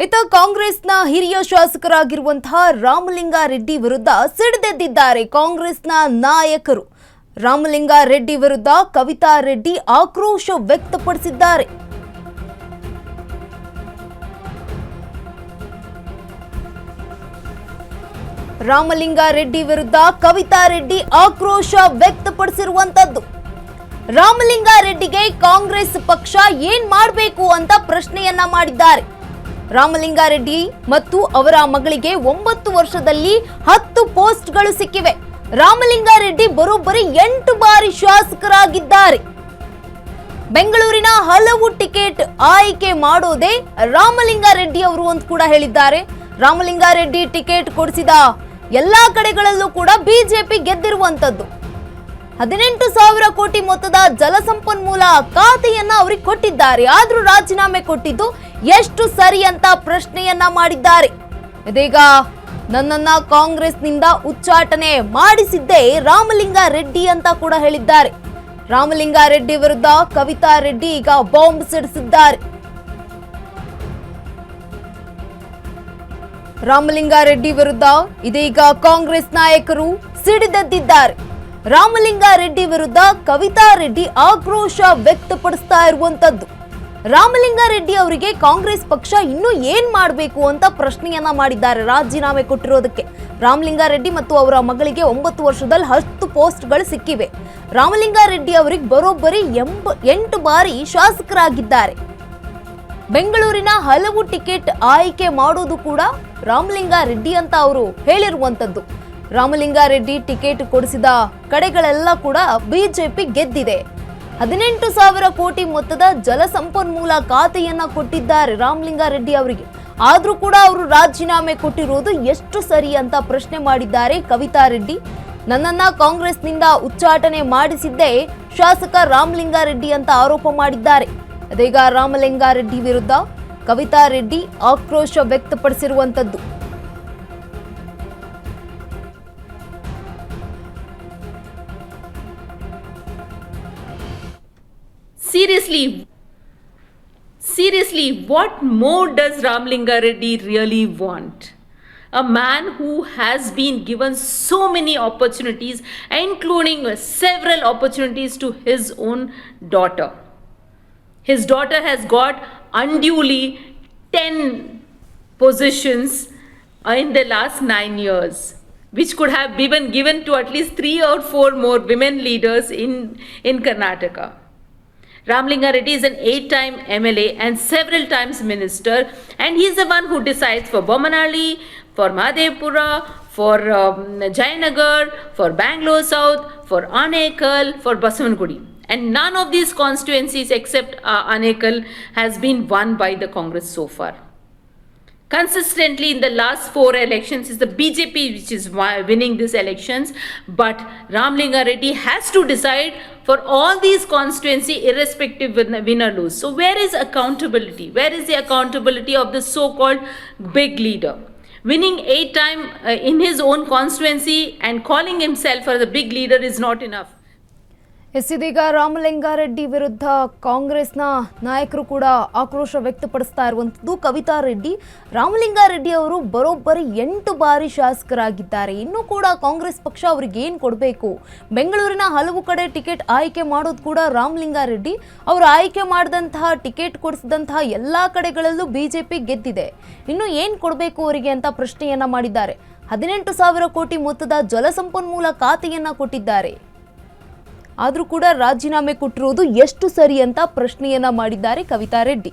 ಇತ್ತ ಕಾಂಗ್ರೆಸ್ನ ಹಿರಿಯ ಶಾಸಕರಾಗಿರುವಂತಹ ರಾಮಲಿಂಗಾರೆಡ್ಡಿ ವಿರುದ್ಧ ಸಿಡಿದೆದ್ದಿದ್ದಾರೆ ಕಾಂಗ್ರೆಸ್ನ ನಾಯಕರು. ರಾಮಲಿಂಗಾರೆಡ್ಡಿ ವಿರುದ್ಧ ಕವಿತಾ ರೆಡ್ಡಿ ಆಕ್ರೋಶ ವ್ಯಕ್ತಪಡಿಸಿದ್ದಾರೆ. ರಾಮಲಿಂಗಾರೆಡ್ಡಿ ವಿರುದ್ಧ ಕವಿತಾ ರೆಡ್ಡಿ ಆಕ್ರೋಶ ವ್ಯಕ್ತಪಡಿಸಿರುವಂತದ್ದು. ರಾಮಲಿಂಗಾರೆಡ್ಡಿಗೆ ಕಾಂಗ್ರೆಸ್ ಪಕ್ಷ ಏನ್ ಮಾಡಬೇಕು ಅಂತ ಪ್ರಶ್ನೆಯನ್ನ ಮಾಡಿದ್ದಾರೆ. ರಾಮಲಿಂಗಾರೆಡ್ಡಿ ಮತ್ತು ಅವರ ಮಗಳಿಗೆ 9 ವರ್ಷದಲ್ಲಿ 10 ಪೋಸ್ಟ್ಗಳು ಸಿಕ್ಕಿವೆ. ರಾಮಲಿಂಗಾರೆಡ್ಡಿ ಬರೋಬ್ಬರಿ 8 ಬಾರಿ ಶಾಸಕರಾಗಿದ್ದಾರೆ. ಬೆಂಗಳೂರಿನ ಹಲವು ಟಿಕೆಟ್ ಆಯ್ಕೆ ಮಾಡೋದೇ ರಾಮಲಿಂಗಾರೆಡ್ಡಿ ಅವರು ಅಂತ ಕೂಡ ಹೇಳಿದ್ದಾರೆ. ರಾಮಲಿಂಗಾರೆಡ್ಡಿ ಟಿಕೆಟ್ ಕೊಡಿಸಿದ ಎಲ್ಲಾ ಕಡೆಗಳಲ್ಲೂ ಕೂಡ ಬಿಜೆಪಿ ಗೆದ್ದಿರುವಂತದ್ದು. 18,000 ಕೋಟಿ ಮೊತ್ತದ ಜಲಸಂಪನ್ಮೂಲ ಖಾತೆಯನ್ನ ಅವರಿಗೆ ಕೊಟ್ಟಿದ್ದಾರೆ. ಆದ್ರೂ ರಾಜೀನಾಮೆ ಕೊಟ್ಟಿದ್ದು ಎಷ್ಟು ಸರಿ ಅಂತ ಪ್ರಶ್ನೆಯನ್ನ ಮಾಡಿದ್ದಾರೆ. ಇದೀಗ ನನ್ನನ್ನ ಕಾಂಗ್ರೆಸ್ನಿಂದ ಉಚ್ಚಾಟನೆ ಮಾಡಿಸಿದ್ದೇ ರಾಮಲಿಂಗಾರೆಡ್ಡಿ ಅಂತ ಕೂಡ ಹೇಳಿದ್ದಾರೆ. ರಾಮಲಿಂಗಾರೆಡ್ಡಿ ವಿರುದ್ಧ ಕವಿತಾ ರೆಡ್ಡಿ ಈಗ ಬಾಂಬ್ ಸಿಡಿಸಿದ್ದಾರೆ. ರಾಮಲಿಂಗಾರೆಡ್ಡಿ ವಿರುದ್ಧ ಇದೀಗ ಕಾಂಗ್ರೆಸ್ ನಾಯಕರು ಸಿಡಿದೆದ್ದಿದ್ದಾರೆ. ರಾಮಲಿಂಗಾರೆಡ್ಡಿ ವಿರುದ್ಧ ಕವಿತಾ ರೆಡ್ಡಿ ಆಕ್ರೋಶ ವ್ಯಕ್ತಪಡಿಸ್ತಾ ಇರುವಂತದ್ದು. ರಾಮಲಿಂಗಾರೆಡ್ಡಿ ಅವರಿಗೆ ಕಾಂಗ್ರೆಸ್ ಪಕ್ಷ ಇನ್ನೂ ಏನ್ ಮಾಡಬೇಕು ಅಂತ ಪ್ರಶ್ನೆಯನ್ನ ಮಾಡಿದ್ದಾರೆ. ರಾಜೀನಾಮೆ ಕೊಟ್ಟಿರೋದಕ್ಕೆ ರಾಮಲಿಂಗಾರೆಡ್ಡಿ ಮತ್ತು ಅವರ ಮಗಳಿಗೆ 9 ವರ್ಷದಲ್ಲಿ 10 ಪೋಸ್ಟ್ಗಳು ಸಿಕ್ಕಿವೆ. ರಾಮಲಿಂಗಾರೆಡ್ಡಿ ಅವರಿಗೆ ಬರೋಬ್ಬರಿ 8 ಬಾರಿ ಶಾಸಕರಾಗಿದ್ದಾರೆ. ಬೆಂಗಳೂರಿನ ಹಲವು ಟಿಕೆಟ್ ಆಯ್ಕೆ ಮಾಡೋದು ಕೂಡ ರಾಮಲಿಂಗಾರೆಡ್ಡಿ ಅಂತ ಅವರು ಹೇಳಿರುವಂತದ್ದು. ರಾಮಲಿಂಗಾರೆಡ್ಡಿ ಟಿಕೆಟ್ ಕೊಡಿಸಿದ ಕಡೆಗಳೆಲ್ಲ ಕೂಡ ಬಿಜೆಪಿ ಗೆದ್ದಿದೆ. 18,000 ಕೋಟಿ ಮೊತ್ತದ ಜಲಸಂಪನ್ಮೂಲ ಖಾತೆಯನ್ನ ಕೊಟ್ಟಿದ್ದಾರೆ ರಾಮಲಿಂಗಾರೆಡ್ಡಿ ಅವರಿಗೆ. ಆದ್ರೂ ಕೂಡ ಅವರು ರಾಜೀನಾಮೆ ಕೊಟ್ಟಿರೋದು ಎಷ್ಟು ಸರಿ ಅಂತ ಪ್ರಶ್ನೆ ಮಾಡಿದ್ದಾರೆ ಕವಿತಾ ರೆಡ್ಡಿ. ನನ್ನನ್ನ ಕಾಂಗ್ರೆಸ್ನಿಂದ ಉಚ್ಚಾಟನೆ ಮಾಡಿಸಿದ್ದೇ ಶಾಸಕ ರಾಮಲಿಂಗಾರೆಡ್ಡಿ ಅಂತ ಆರೋಪ ಮಾಡಿದ್ದಾರೆ. ಅದೀಗ ರಾಮಲಿಂಗಾರೆಡ್ಡಿ ವಿರುದ್ಧ ಕವಿತಾ ರೆಡ್ಡಿ ಆಕ್ರೋಶ ವ್ಯಕ್ತಪಡಿಸಿರುವಂತದ್ದು. Seriously, what more does Ramlingareddy really want? A man who has been given so many opportunities, including several opportunities to his own daughter. His daughter has got unduly 10 positions in the last 9 years, which could have been given to at least 3 or 4 more women leaders in Karnataka. Ramlingareddy is an 8-time MLA and several times minister, and he is the one who decides for Bommanhalli, for Mahadevapura, for Jayanagar, for Bangalore South, for Anekal, for Basavannagudi. And none of these constituencies except Anekal has been won by the Congress so far. Consistently in the last 4 elections is the BJP which is winning these elections, but Ramlingareddy has to decide for all these constituency irrespective win or lose. So where is accountability? Where is the accountability of the so-called big leader? Winning 8 times in his own constituency and calling himself as a big leader is not enough. ಇದೀಗ ರಾಮಲಿಂಗಾರೆಡ್ಡಿ ವಿರುದ್ಧ ಕಾಂಗ್ರೆಸ್ನ ನಾಯಕರು ಕೂಡ ಆಕ್ರೋಶ ವ್ಯಕ್ತಪಡಿಸ್ತಾ ಇರುವಂಥದ್ದು. ಕವಿತಾ ರೆಡ್ಡಿ, ರಾಮಲಿಂಗಾರೆಡ್ಡಿ ಅವರು ಬರೋಬ್ಬರಿ 8 ಬಾರಿ ಶಾಸಕರಾಗಿದ್ದಾರೆ. ಇನ್ನೂ ಕೂಡ ಕಾಂಗ್ರೆಸ್ ಪಕ್ಷ ಅವ್ರಿಗೆ ಏನು ಕೊಡಬೇಕು? ಬೆಂಗಳೂರಿನ ಹಲವು ಕಡೆ ಟಿಕೆಟ್ ಆಯ್ಕೆ ಮಾಡೋದು ಕೂಡ ರಾಮಲಿಂಗಾರೆಡ್ಡಿ ಅವರು ಆಯ್ಕೆ ಮಾಡಿದಂತಹ ಟಿಕೆಟ್ ಕೊಡಿಸಿದಂತಹ ಎಲ್ಲ ಕಡೆಗಳಲ್ಲೂ ಬಿಜೆಪಿ ಗೆದ್ದಿದೆ. ಇನ್ನು ಏನು ಕೊಡಬೇಕು ಅವರಿಗೆ ಅಂತ ಪ್ರಶ್ನೆಯನ್ನ ಮಾಡಿದ್ದಾರೆ. 18,000 ಕೋಟಿ ಮೊತ್ತದ ಜಲಸಂಪನ್ಮೂಲ ಖಾತೆಯನ್ನ ಕೊಟ್ಟಿದ್ದಾರೆ. ಆದ್ರೂ ಕೂಡ ರಾಜೀನಾಮೆ ಕೊಟ್ಟಿರೋದು ಎಷ್ಟು ಸರಿ ಅಂತ ಪ್ರಶ್ನೆಯನ್ನ ಮಾಡಿದ್ದಾರೆ ಕವಿತಾ ರೆಡ್ಡಿ.